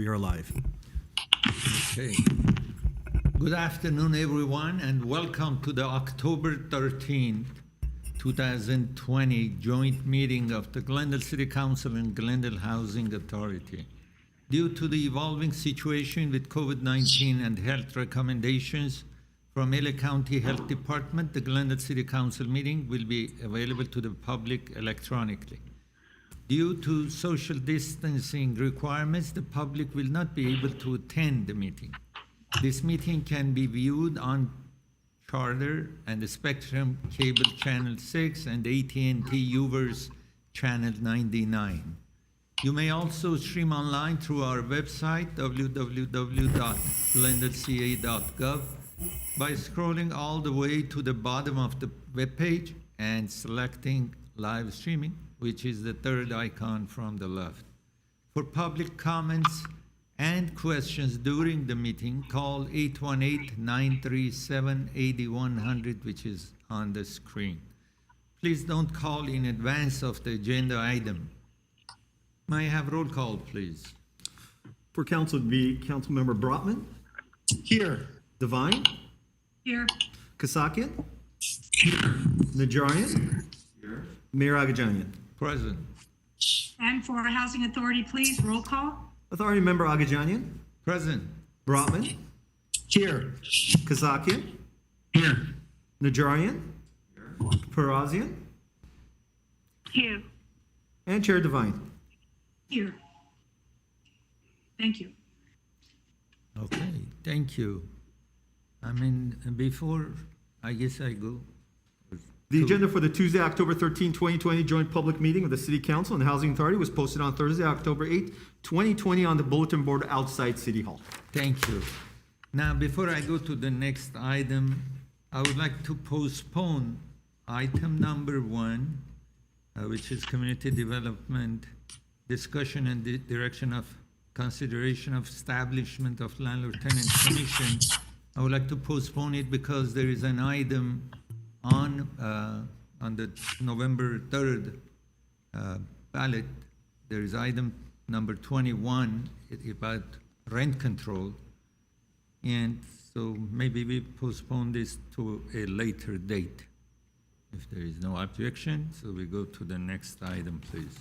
We are live. Okay. Good afternoon, everyone, and welcome to the October 13th, 2020 joint meeting of the Glendale City Council and Glendale Housing Authority. Due to the evolving situation with COVID-19 and health recommendations from LA County Health Department, the Glendale City Council meeting will be available to the public electronically. Due to social distancing requirements, the public will not be able to attend the meeting. This meeting can be viewed on Charter and the Spectrum Cable Channel 6 and AT&T Uverse Channel 99. You may also stream online through our website, www.glendaleca.gov, by scrolling all the way to the bottom of the webpage and selecting live streaming, which is the third icon from the left. For public comments and questions during the meeting, call 818-937-8100, which is on the screen. Please don't call in advance of the agenda item. May I have roll call, please? For council would be Councilmember Brotman. Here. Devine. Here. Kasakian. Here. Najarian. Here. Mayor Agajanian. Present. And for Housing Authority, please, roll call. Authority Member Agajanian. Present. Brotman. Here. Kasakian. Here. Najarian. Here. Parazian. Here. And Chair Devine. Here. Thank you. Okay, thank you. Before I guess I go. The agenda for the Tuesday, October 13, 2020 joint public meeting of the City Council and the Housing Authority was posted on Thursday, October 8, 2020 on the bulletin board outside City Hall. Thank you. Now, before I go to the next item, I would like to postpone item number 1, which is community development, discussion and direction of consideration of establishment of landlord-tenant commission. I would like to postpone it because there is an item on the November 3rd ballot. There is item number 21 about rent control. And so maybe we postpone this to a later date if there is no objection. So we go to the next item, please.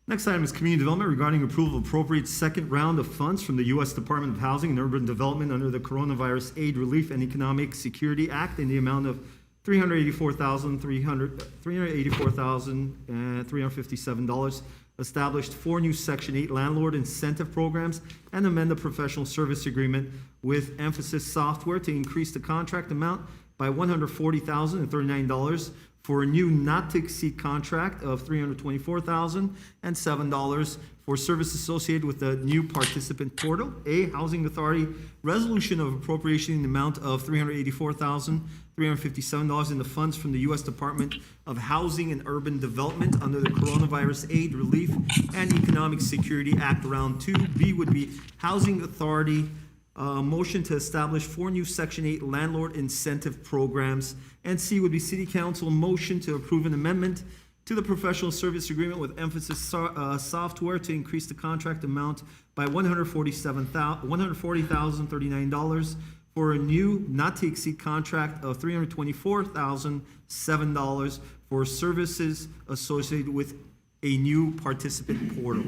Next item is community development regarding approval of appropriate second round of funds from the U.S. Department of Housing and Urban Development under the Coronavirus Aid, Relief, and Economic Security Act in the amount of $384,357, established 4 new Section 8 landlord incentive programs, and amend the professional service agreement with Emphasis Software to increase the contract amount by $140,039 for a new not-to-exceed contract of $324,007 for service associated with the new participant portal. A, Housing Authority resolution of appropriation in the amount of $384,357 in the funds from the U.S. Department of Housing and Urban Development under the Coronavirus Aid, Relief, and Economic Security Act, Round 2. B would be Housing Authority motion to establish 4 new Section 8 landlord incentive programs. And C would be City Council motion to approve an amendment to the professional service agreement with Emphasis Software to increase the contract amount by $140,039 for a new not-to-exceed contract of $324,007 for services associated with a new participant portal.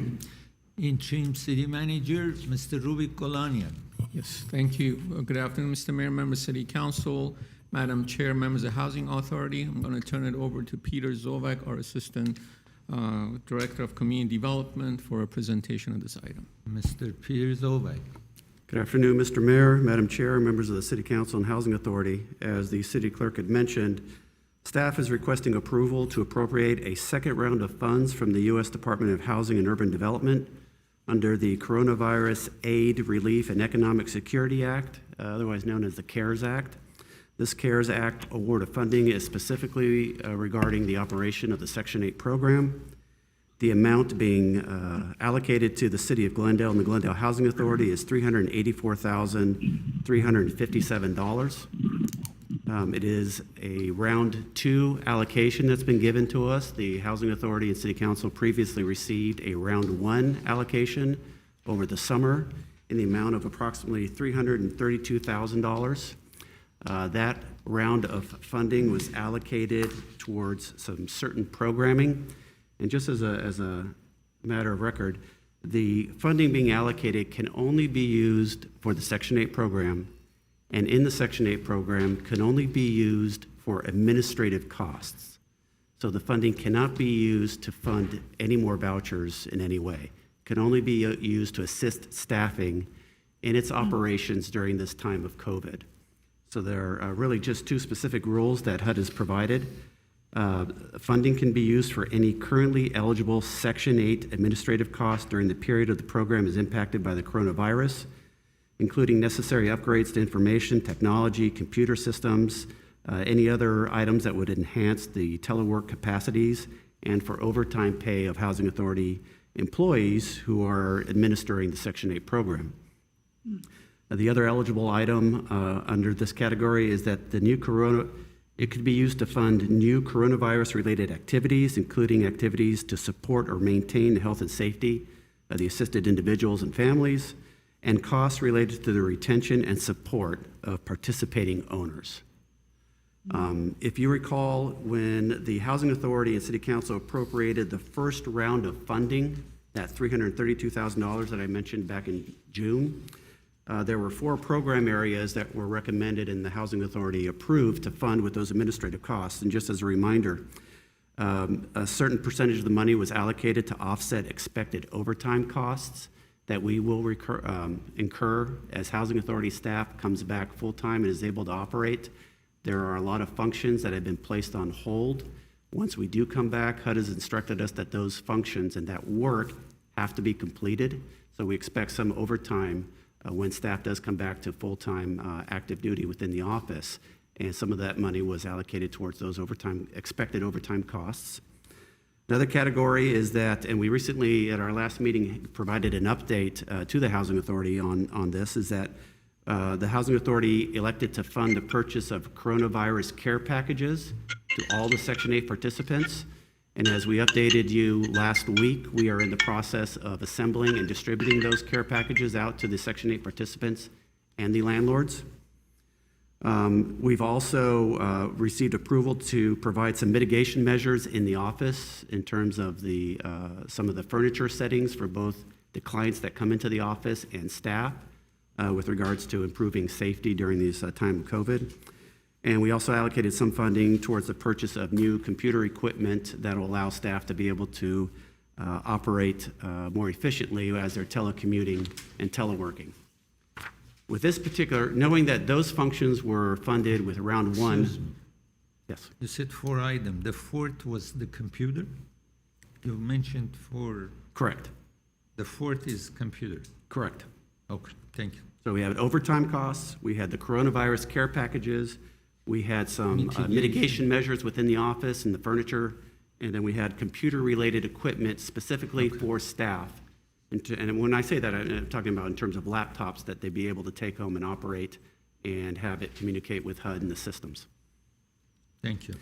Interim City Manager, Mr. Rubik Kolanian. Yes, thank you. Good afternoon, Mr. Mayor, members of City Council, Madam Chair, members of the Housing Authority. I'm going to turn it over to Peter Zovak, our Assistant Director of Community Development, for a presentation of this item. Mr. Peter Zovak. Good afternoon, Mr. Mayor, Madam Chair, members of the City Council and Housing Authority. As the City Clerk had mentioned, staff is requesting approval to appropriate a second round of funds from the U.S. Department of Housing and Urban Development under the Coronavirus Aid, Relief, and Economic Security Act, otherwise known as the CARES Act. This CARES Act award of funding is specifically regarding the operation of the Section 8 program. The amount being allocated to the City of Glendale and the Glendale Housing Authority is $384,357. It is a round 2 allocation that's been given to us. The Housing Authority and City Council previously received a round 1 allocation over the summer in the amount of approximately $332,000. That round of funding was allocated towards some certain programming. And just as a matter of record, the funding being allocated can only be used for the Section 8 program, and in the Section 8 program can only be used for administrative costs. So the funding cannot be used to fund any more vouchers in any way. It can only be used to assist staffing in its operations during this time of COVID. So there are really just two specific rules that HUD has provided. Funding can be used for any currently eligible Section 8 administrative costs during the period of the program is impacted by the coronavirus, including necessary upgrades to information, technology, computer systems, any other items that would enhance the telework capacities, and for overtime pay of Housing Authority employees who are administering the Section 8 program. The other eligible item under this category is that it could be used to fund new coronavirus-related activities, including activities to support or maintain the health and safety of the assisted individuals and families, and costs related to the retention and support of participating owners. If you recall, when the Housing Authority and City Council appropriated the first round of funding, that $332,000 that I mentioned back in June, there were 4 program areas that were recommended and the Housing Authority approved to fund with those administrative costs. And just as a reminder, a certain percentage of the money was allocated to offset expected overtime costs that we will incur as Housing Authority staff comes back full-time and is able to operate. There are a lot of functions that have been placed on hold. Once we do come back, HUD has instructed us that those functions and that work have to be completed. So we expect some overtime when staff does come back to full-time active duty within the office. And some of that money was allocated towards those expected overtime costs. Another category is that, and we recently at our last meeting provided an update to the Housing Authority on this, is that the Housing Authority elected to fund the purchase of coronavirus care packages to all the Section 8 participants. And as we updated you last week, we are in the process of assembling and distributing those care packages out to the Section 8 participants and the landlords. We've also received approval to provide some mitigation measures in the office in terms of some of the furniture settings for both the clients that come into the office and staff with regards to improving safety during this time of COVID. And we also allocated some funding towards the purchase of new computer equipment that will allow staff to be able to operate more efficiently as they're telecommuting and teleworking. With this particular, knowing that those functions were funded with round one. Excuse me. Yes. You said 4 items. The fourth was the computer? You mentioned 4. Correct. The fourth is computer. Correct. Okay, thank you. So we had overtime costs, we had the coronavirus care packages, we had some mitigation measures within the office and the furniture, and then we had computer-related equipment specifically for staff. And when I say that, I'm talking about in terms of laptops that they'd be able to take home and operate and have it communicate with HUD and the systems. Thank you.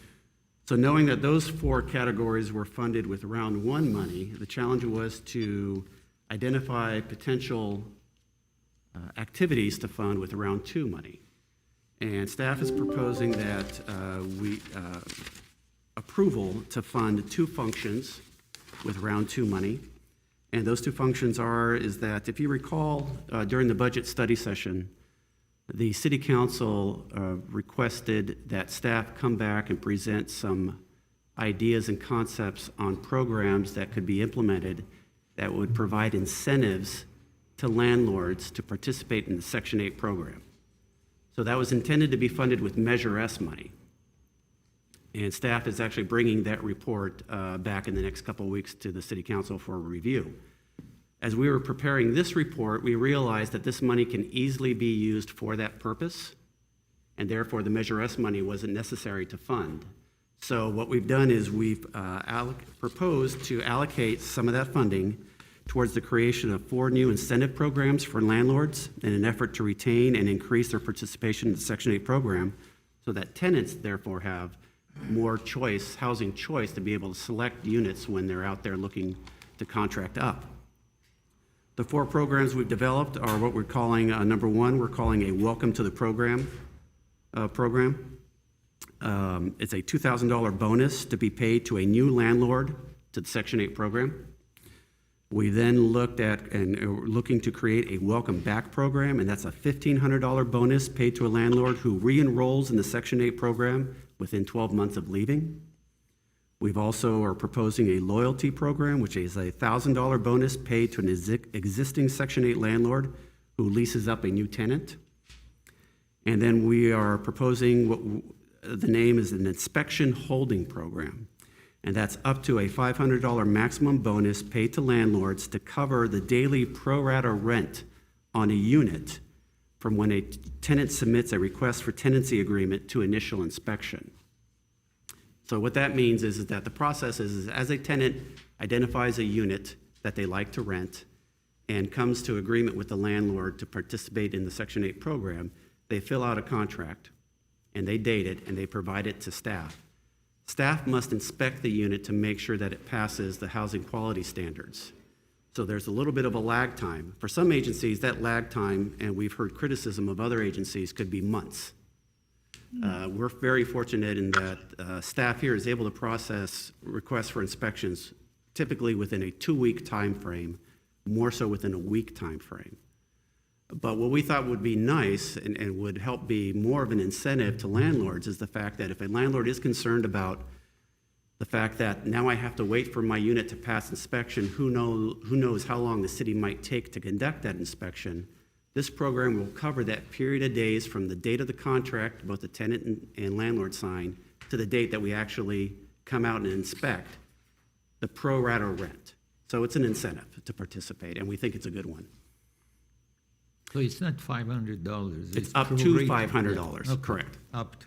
So knowing that those 4 categories were funded with round 1 money, the challenge was to identify potential activities to fund with round 2 money. And staff is proposing that approval to fund 2 functions with round 2 money. And those 2 functions is that, if you recall, during the budget study session, the City Council requested that staff come back and present some ideas and concepts on programs that could be implemented that would provide incentives to landlords to participate in the Section 8 program. So that was intended to be funded with Measure S money. And staff is actually bringing that report back in the next couple of weeks to the City Council for a review. As we were preparing this report, we realized that this money can easily be used for that purpose, and therefore the Measure S money wasn't necessary to fund. So what we've done is we've proposed to allocate some of that funding towards the creation of 4 new incentive programs for landlords in an effort to retain and increase their participation in the Section 8 program, so that tenants therefore have more choice, housing choice, to be able to select units when they're out there looking to contract up. The 4 programs we've developed are what we're calling, number 1, we're calling a Welcome to the Program program. It's a $2,000 bonus to be paid to a new landlord to the Section 8 program. We then looked at and are looking to create a Welcome Back program, and that's a $1,500 bonus paid to a landlord who re-enrolls in the Section 8 program within 12 months of leaving. We've also are proposing a loyalty program, which is a $1,000 bonus paid to an existing Section 8 landlord who leases up a new tenant. And then we are proposing what the name is an inspection holding program. And that's up to a $500 maximum bonus paid to landlords to cover the daily pro rata rent on a unit from when a tenant submits a request for tenancy agreement to initial inspection. So what that means is that the process is as a tenant identifies a unit that they like to rent and comes to agreement with the landlord to participate in the Section 8 program, they fill out a contract and they date it and they provide it to staff. Staff must inspect the unit to make sure that it passes the housing quality standards. So there's a little bit of a lag time. For some agencies, that lag time, and we've heard criticism of other agencies, could be months. We're very fortunate in that staff here is able to process requests for inspections typically within a 2-week time frame, more so within a week time frame. But what we thought would be nice and would help be more of an incentive to landlords is the fact that if a landlord is concerned about the fact that now I have to wait for my unit to pass inspection, who knows how long the city might take to conduct that inspection, this program will cover that period of days from the date of the contract, both the tenant and landlord sign, to the date that we actually come out and inspect the pro rata rent. So it's an incentive to participate, and we think it's a good one. So it's not $500. It's up to prorated. $500, Yeah. Okay. correct. Up to.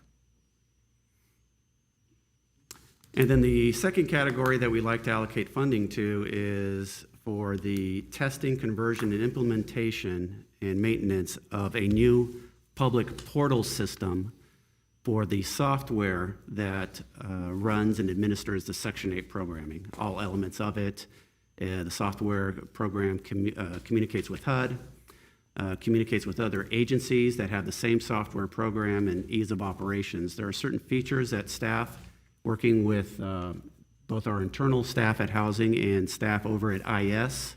And then the second category that we like to allocate funding to is for the testing, conversion, and implementation and maintenance of a new public portal system for the software that runs and administers the Section 8 programming, all elements of it. The software program communicates with HUD, communicates with other agencies that have the same software program and ease of operations. There are certain features that staff, working with both our internal staff at Housing and staff over at IS,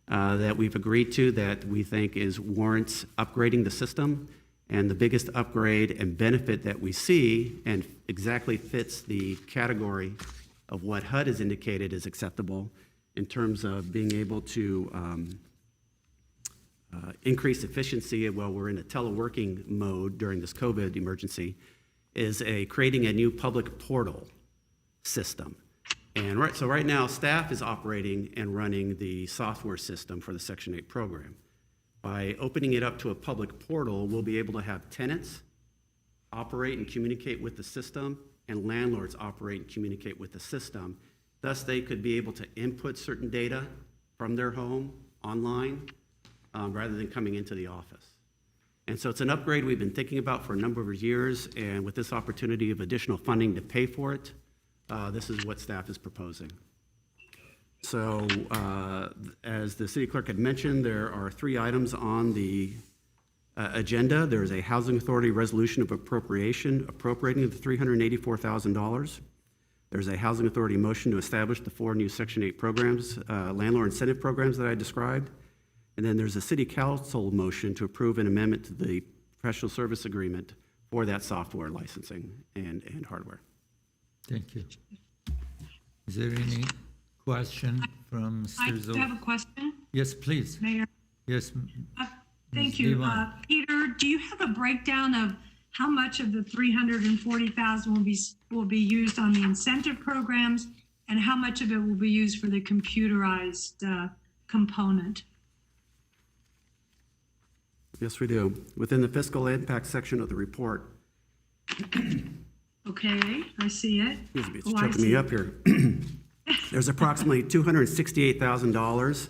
that we've agreed to that we think warrants upgrading the system. And the biggest upgrade and benefit that we see, and exactly fits the category of what HUD has indicated is acceptable in terms of being able to increase efficiency while we're in a teleworking mode during this COVID emergency, is creating a new public portal system. And right now, staff is operating and running the software system for the Section 8 program. By opening it up to a public portal, we'll be able to have tenants operate and communicate with the system, and landlords operate and communicate with the system. Thus, they could be able to input certain data from their home online rather than coming into the office. And so it's an upgrade we've been thinking about for a number of years, and with this opportunity of additional funding to pay for it, this is what staff is proposing. So as the city clerk had mentioned, there are 3 items on the agenda. There's a Housing Authority resolution of appropriating the $384,000. There's a Housing Authority motion to establish the 4 new Section 8 programs, landlord incentive programs that I described. And then there's a City Council motion to approve an amendment to the professional service agreement for that software licensing and hardware. Thank you. Is there any question from I Mr. have Zoll? a question, Yes, please. Mayor. Yes. Thank Ms. you. Devine. Peter, do you have a breakdown of how much of the $340,000 will be used on the incentive programs, and how much of it will be used for the computerized component? Yes, we do. Within the fiscal impact section of the report, Okay, I see it. excuse me, it's Oh, I choking see. me up here. There's approximately $268,000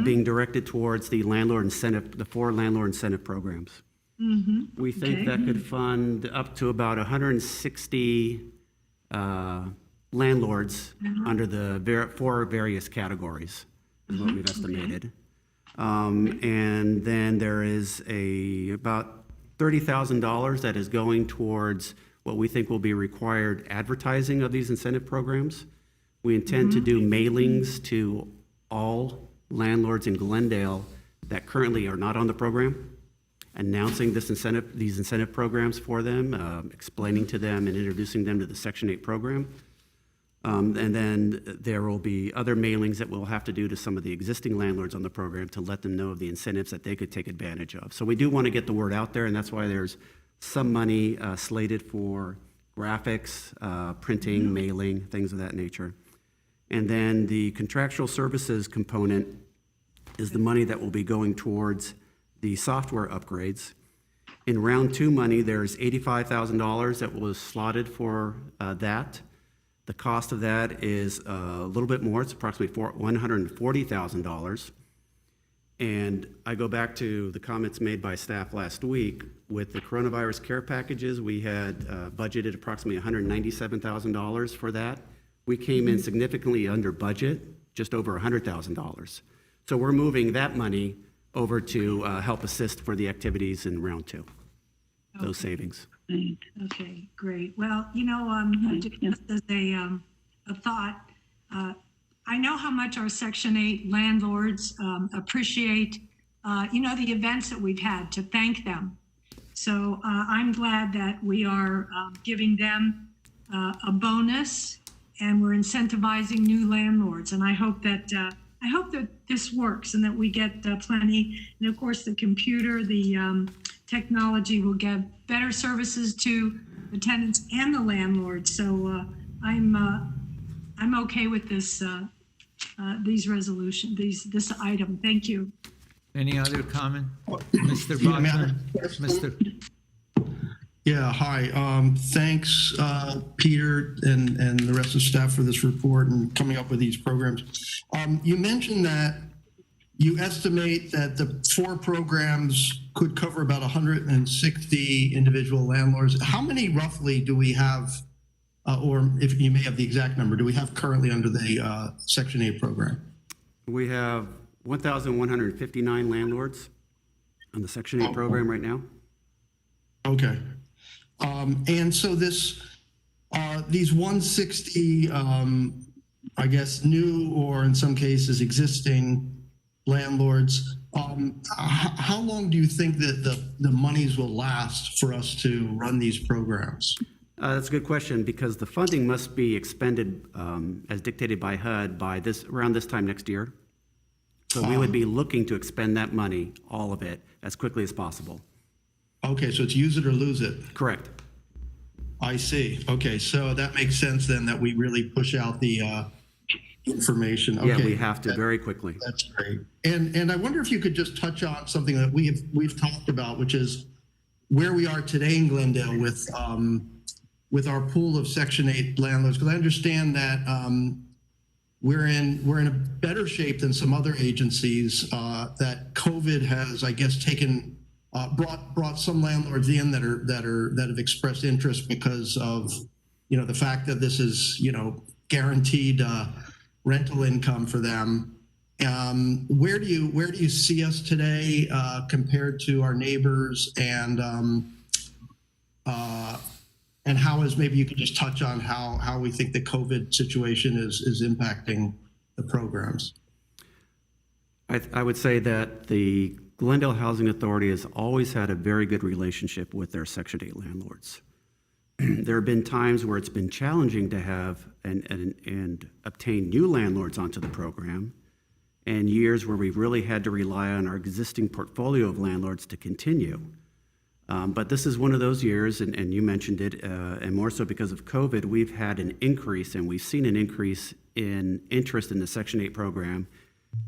being directed towards the landlord incentive, the 4 landlord incentive programs. We think Okay. that could fund up to about 160 landlords under the 4 various categories, is what we've estimated. And then there is about $30,000 that is going towards what we think will be required advertising of these incentive programs. We intend to do mailings to all landlords in Glendale that currently are not on the program, announcing these incentive programs for them, explaining to them and introducing them to the Section 8 program. And then there will be other mailings that we'll have to do to some of the existing landlords on the program to let them know of the incentives that they could take advantage of. So we do want to get the word out there, and that's why there's some money slated for graphics, printing, mailing, things of that nature. And then the contractual services component is the money that will be going towards the software upgrades. In round two money, there's $85,000 that was slotted for that. The cost of that is a little bit more. It's approximately $140,000. And I go back to the comments made by staff last week. With the coronavirus care packages, we had budgeted approximately $197,000 for that. We came in significantly under budget, just over $100,000. So we're moving that money over to help assist for the activities in round two, those savings. Okay, great. Well, just as a thought, I know how much our Section 8 landlords appreciate, the events that we've had, to thank them. So I'm glad that we are giving them a bonus, and we're incentivizing new landlords. And I hope that this works and that we get plenty. And of course, the computer, the technology will give better services to the tenants and the landlords. So I'm okay with this this item. Thank you. Any other comment? Mr. Bachman? Yeah, hi. Thanks, Peter and the rest of the staff for this report and coming up with these programs. You mentioned that you estimate that the 4 programs could cover about 160 individual landlords. How many roughly do we have, or if you may have the exact number, do we have currently under the Section 8 program? We have 1,159 landlords on the Section 8 program right now. Okay. And so these 160, I guess, new or in some cases existing landlords, how long do you think that the monies will last for us to run these programs? That's a good question, because the funding must be expended as dictated by HUD by around this time next year. So we would be looking to expend that money, all of it, as quickly as possible. Okay, so it's use it or lose it. Correct. I see. Okay, so that makes sense then, that we really push out the information. Okay. Yeah, we have to very quickly. That's great. And I wonder if you could just touch on something that we've talked about, which is where we are today in Glendale with our pool of Section 8 landlords, because I understand that we're in a better shape than some other agencies. That COVID has, I guess, brought some landlords in that have expressed interest because of the fact that this is guaranteed rental income for them. Where do you see us today compared to our neighbors, and how is, maybe you could just touch on how we think the COVID situation is impacting the programs? I would say that the Glendale Housing Authority has always had a very good relationship with their Section 8 landlords. There have been times where it's been challenging to have and obtain new landlords onto the program, and years where we've really had to rely on our existing portfolio of landlords to continue. But this is one of those years, and you mentioned it, and more so because of COVID, we've had an increase, and we've seen an increase in interest in the Section 8 program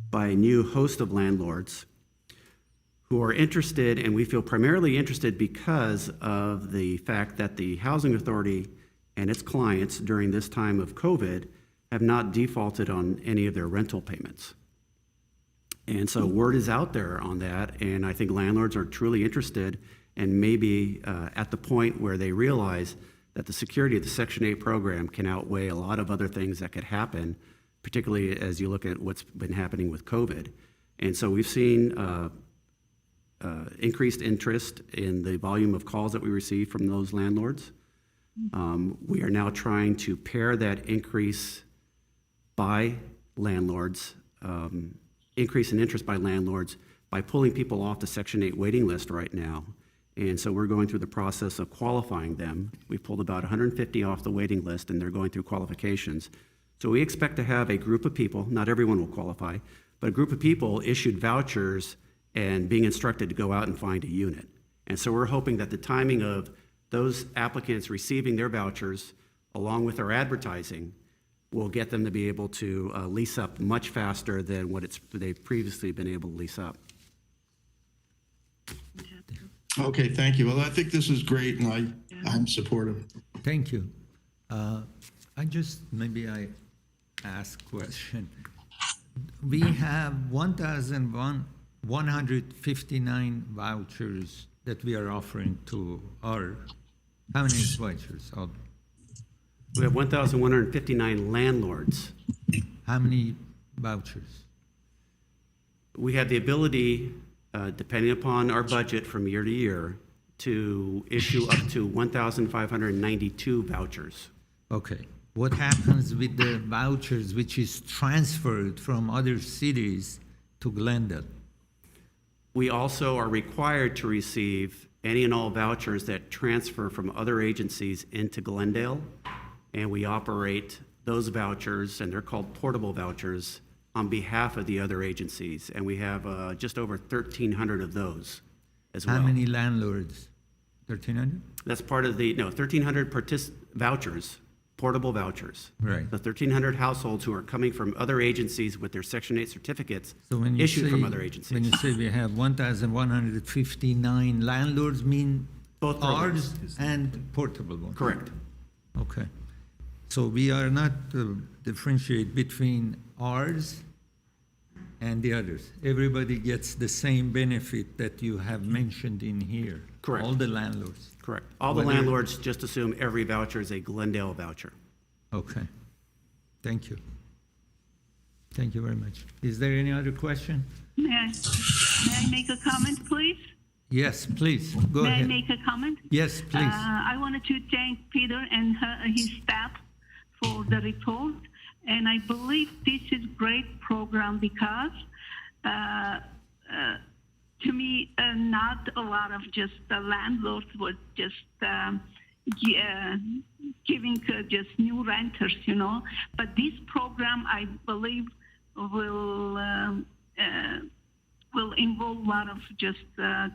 by a new host of landlords who are interested, and we feel primarily interested because of the fact that the Housing Authority and its clients during this time of COVID have not defaulted on any of their rental payments. And so word is out there on that, and I think landlords are truly interested, and maybe at the point where they realize that the security of the Section 8 program can outweigh a lot of other things that could happen, particularly as you look at what's been happening with COVID. And so we've seen increased interest in the volume of calls that we receive from those landlords. We are now trying to pair that increase by landlords, increase in interest by landlords, by pulling people off the Section 8 waiting list right now. And so we're going through the process of qualifying them. We've pulled about 150 off the waiting list, and they're going through qualifications. So we expect to have a group of people, not everyone will qualify, but a group of people issued vouchers and being instructed to go out and find a unit. And so we're hoping that the timing of those applicants receiving their vouchers, along with our advertising, will get them to be able to lease up much faster than what they've previously been able to lease up. Okay, thank you. Well, I think this is great, and I'm supportive. Thank you. Maybe I ask question. We have 1,159 vouchers that we are offering to our, how many vouchers? We have 1,159 landlords. How many vouchers? We have the ability, depending upon our budget from year to year, to issue up to 1,592 vouchers. Okay. What happens with the vouchers which is transferred from other cities to Glendale? We also are required to receive any and all vouchers that transfer from other agencies into Glendale, and we operate those vouchers, and they're called portable vouchers, on behalf of the other agencies, and we have just over 1,300 of those as well. How many landlords? 1,300? That's part of 1,300 vouchers, portable vouchers. Right. The 1,300 households who are coming from other agencies with their Section 8 certificates So when you issued say, from other agencies. When you say we have 1,159 landlords, mean Both ours programs. and portable ones? Correct. Okay. So we are not differentiate between ours and the others. Everybody gets the same benefit that you have mentioned in here. Correct. All the landlords. Correct. All the Whether- landlords just assume every voucher is a Glendale voucher. Okay. Thank you. Thank you very much. Is there any other question? May I make a comment, please? Yes, please. Go May I ahead. make a comment? Yes, please. I wanted to thank Peter and his staff for the report, and I believe this is great program because, to me, not a lot of just the landlords were just giving just new renters, But this program, I believe, will involve a lot of just the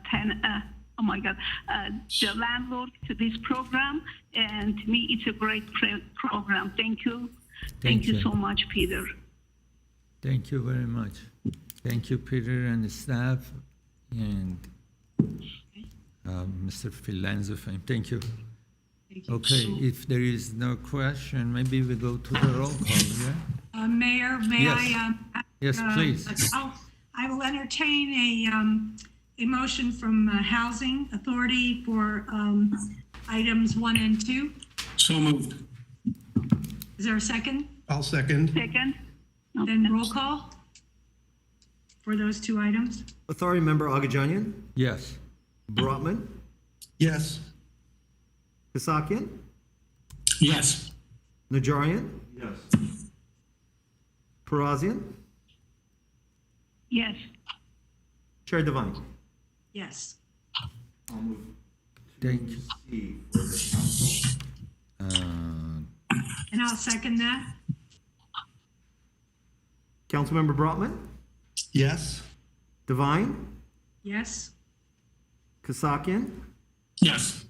landlord to this program, and to me, it's a great program. Thank you. Thank you so much, Peter. Thank you very much. Thank you, Peter and the staff, and Mr. Filanzo. Thank you. Okay, if there is no question, maybe we go to the roll call, yeah? Mayor, may Yes. I? Yes, please. I will entertain a motion from Housing Authority for items 1 and 2. So moved. Is there a second? I'll second. Second. Then roll call for those 2 items. Authority Member Agajanian, Yes. Brotman, Yes. Kasakian, Yes. Najarian. Yes. Parazian, Yes. Chair Devine. Yes. Thank you. And I'll second that. Councilmember Brotman, Yes. Devine, Yes. Kasakian, Yes.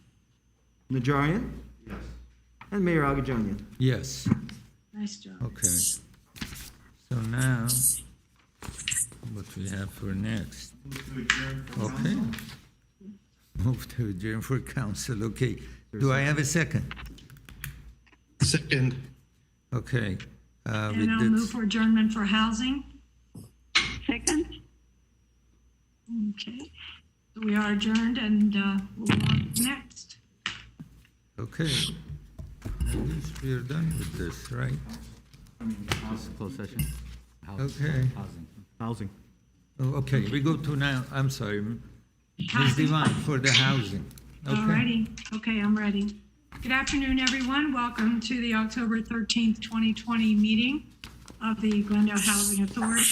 Najarian. Yes. And Mayor Agajanian. Yes. Nice job. Okay. So now, what we have for next? Okay. Move to adjourn for council. Okay. Do I have a second? Second. Okay. And I'll move for adjournment for housing. Second. Okay. So we are adjourned, and we'll go on next. Okay. At least we are done with this, right? Closed session. Okay. Housing. Oh, okay, we go to now, I'm sorry, Ms. Housing. Devine for the housing. Okay. Alrighty, okay, I'm ready. Good afternoon, everyone. Welcome to the October 13th, 2020 meeting of the Glendale Housing Authority.